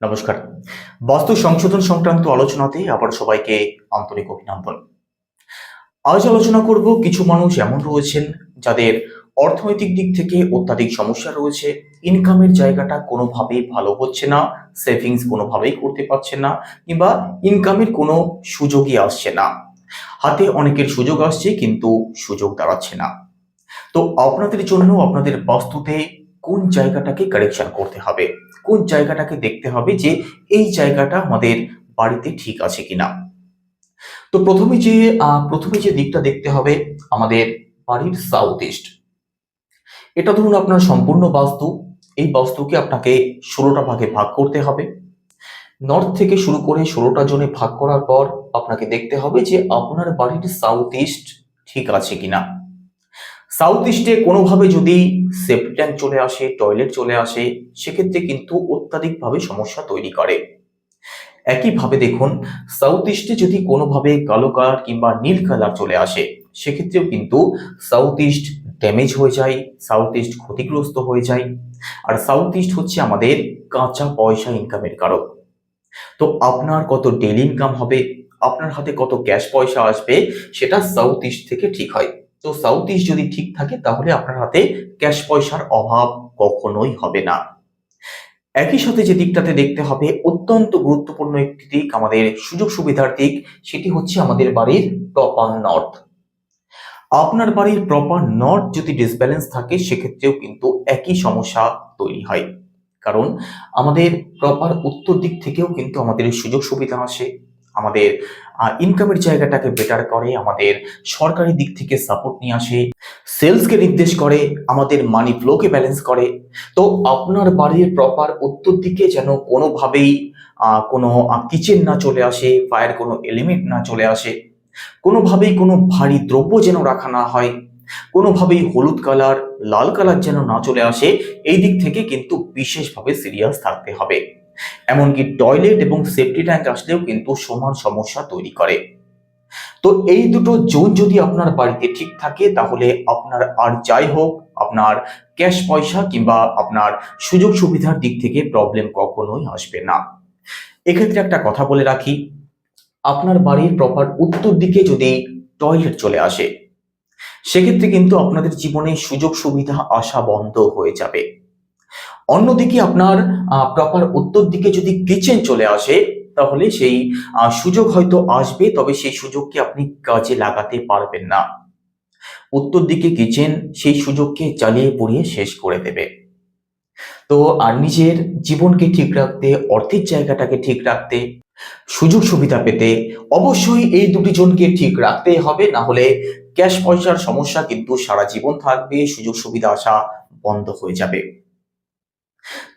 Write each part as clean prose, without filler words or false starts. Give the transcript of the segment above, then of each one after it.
নমস্কার। বাস্তু সংশোধন সংক্রান্ত আলোচনাতে আবার সবাইকে আন্তরিক অভিনন্দন। আজ আলোচনা করব কিছু মানুষ এমন রয়েছেন যাদের অর্থনৈতিক দিক থেকে অত্যাধিক সমস্যা রয়েছে, ইনকামের জায়গাটা কোনোভাবেই ভালো হচ্ছে না, সেভিংস কোনোভাবেই করতে পারছেন না, কিংবা ইনকামের কোনো সুযোগই আসছে না। হাতে অনেকের সুযোগ আসছে কিন্তু সুযোগ দাঁড়াচ্ছে না। তো আপনাদের জন্য আপনাদের বাস্তুতে কোন জায়গাটাকে কারেকশন করতে হবে, কোন জায়গাটাকে দেখতে হবে যে এই জায়গাটা আমাদের বাড়িতে ঠিক আছে কিনা। তো প্রথমে যে দিকটা দেখতে হবে আমাদের বাড়ির সাউথ ইস্ট। এটা ধরুন আপনার সম্পূর্ণ বাস্তু। এই বাস্তুকে আপনাকে 16টা ভাগে ভাগ করতে হবে। নর্থ থেকে শুরু করে 16টা জোনে ভাগ করার পর আপনাকে দেখতে হবে যে আপনার বাড়ির সাউথ ইস্ট ঠিক আছে কিনা। সাউথ ইস্টে কোনোভাবে যদি সেপ্টি ট্যাঙ্ক চলে আসে, টয়লেট চলে আসে, সেক্ষেত্রে কিন্তু অত্যাধিকভাবে সমস্যা তৈরি করে। একইভাবে দেখুন, সাউথ ইস্টে যদি কোনোভাবে কালো কালার কিংবা নীল কালার চলে আসে, সেক্ষেত্রেও কিন্তু সাউথ ইস্ট ড্যামেজ হয়ে যায়, সাউথ ইস্ট ক্ষতিগ্রস্ত হয়ে যায়। আর সাউথ ইস্ট হচ্ছে আমাদের কাঁচা পয়সা ইনকামের কারক। তো আপনার কত ডেইলি ইনকাম হবে, আপনার হাতে কত ক্যাশ পয়সা আসবে, সেটা সাউথ ইস্ট থেকে ঠিক হয়। তো সাউথ ইস্ট যদি ঠিক থাকে তাহলে আপনার হাতে ক্যাশ পয়সার অভাব কখনোই হবে না। একই সাথে যে দিকটাতে দেখতে হবে, অত্যন্ত গুরুত্বপূর্ণ একটি দিক আমাদের সুযোগ সুবিধার দিক, সেটি হচ্ছে আমাদের বাড়ির প্রপার নর্থ। আপনার বাড়ির প্রপার নর্থ যদি ডিসব্যালেন্স থাকে, সেক্ষেত্রেও কিন্তু একই সমস্যা তৈরি হয়। কারণ আমাদের প্রপার উত্তর দিক থেকেও কিন্তু আমাদের সুযোগ সুবিধা আসে, আমাদের ইনকামের জায়গাটাকে বেটার করে, আমাদের সরকারি দিক থেকে সাপোর্ট নিয়ে আসে, সেলসকে নির্দেশ করে, আমাদের মানি ফ্লোকে ব্যালেন্স করে। তো আপনার বাড়ির প্রপার উত্তর দিকে যেন কোনোভাবেই কোনো কিচেন না চলে আসে, ফায়ার কোনো এলিমেন্ট না চলে আসে, কোনোভাবেই কোনো ভারী দ্রব্য যেন রাখা না হয়, কোনোভাবেই হলুদ কালার, লাল কালার যেন না চলে আসে, এই দিক থেকে কিন্তু বিশেষভাবে সিরিয়াস থাকতে হবে। এমনকি টয়লেট এবং সেফটি ট্যাঙ্ক আসলেও কিন্তু সমান সমস্যা তৈরি করে। তো এই দুটো জোন যদি আপনার বাড়িতে ঠিক থাকে, তাহলে আপনার আর যাই হোক, আপনার ক্যাশ পয়সা কিংবা আপনার সুযোগ সুবিধার দিক থেকে প্রবলেম কখনোই আসবে না। এক্ষেত্রে একটা কথা বলে রাখি, আপনার বাড়ির প্রপার উত্তর দিকে যদি টয়লেট চলে আসে, সেক্ষেত্রে কিন্তু আপনাদের জীবনে সুযোগ সুবিধা আসা বন্ধ হয়ে যাবে। অন্যদিকে আপনার প্রপার উত্তর দিকে যদি কিচেন চলে আসে, তাহলে সেই সুযোগ হয়তো আসবে, তবে সেই সুযোগকে আপনি কাজে লাগাতে পারবেন না। উত্তর দিকে কিচেন সেই সুযোগকে জ্বালিয়ে পুড়িয়ে শেষ করে দেবে। তো আর নিজের জীবনকে ঠিক রাখতে, অর্থের জায়গাটাকে ঠিক রাখতে, সুযোগ সুবিধা পেতে অবশ্যই এই দুটি জনকে ঠিক রাখতেই হবে, না হলে ক্যাশ পয়সার সমস্যা কিন্তু সারা জীবন থাকবে, সুযোগ সুবিধা আসা বন্ধ হয়ে যাবে।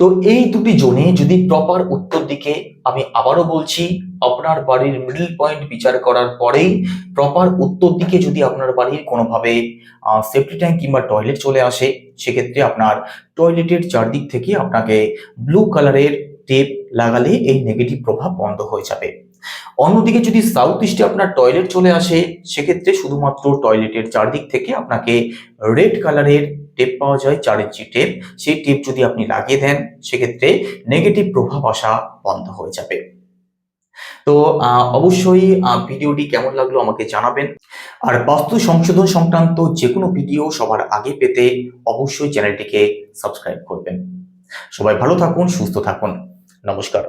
তো এই দুটি জোনে যদি প্রপার উত্তর দিকে, আমি আবারও বলছি, আপনার বাড়ির মিডল পয়েন্ট বিচার করার পরেই প্রপার উত্তর দিকে যদি আপনার বাড়ির কোনোভাবে সেফটি ট্যাঙ্ক কিংবা টয়লেট চলে আসে, সেক্ষেত্রে আপনার টয়লেটের চারদিক থেকে আপনাকে ব্লু কালারের টেপ লাগালে এই নেগেটিভ প্রভাব বন্ধ হয়ে যাবে। অন্যদিকে যদি সাউথ ইস্টে আপনার টয়লেট চলে আসে, সেক্ষেত্রে শুধুমাত্র টয়লেটের চারদিক থেকে আপনাকে রেড কালারের টেপ পাওয়া যায়, 4 ইঞ্চি টেপ, সেই টেপ যদি আপনি লাগিয়ে দেন, সেক্ষেত্রে নেগেটিভ প্রভাব আসা বন্ধ হয়ে যাবে। তো অবশ্যই ভিডিওটি কেমন লাগলো আমাকে জানাবেন। আর বাস্তু সংশোধন সংক্রান্ত যে কোনো ভিডিও সবার আগে পেতে অবশ্যই চ্যানেলটিকে সাবস্ক্রাইব করবেন। সবাই ভালো থাকুন, সুস্থ থাকুন। নমস্কার।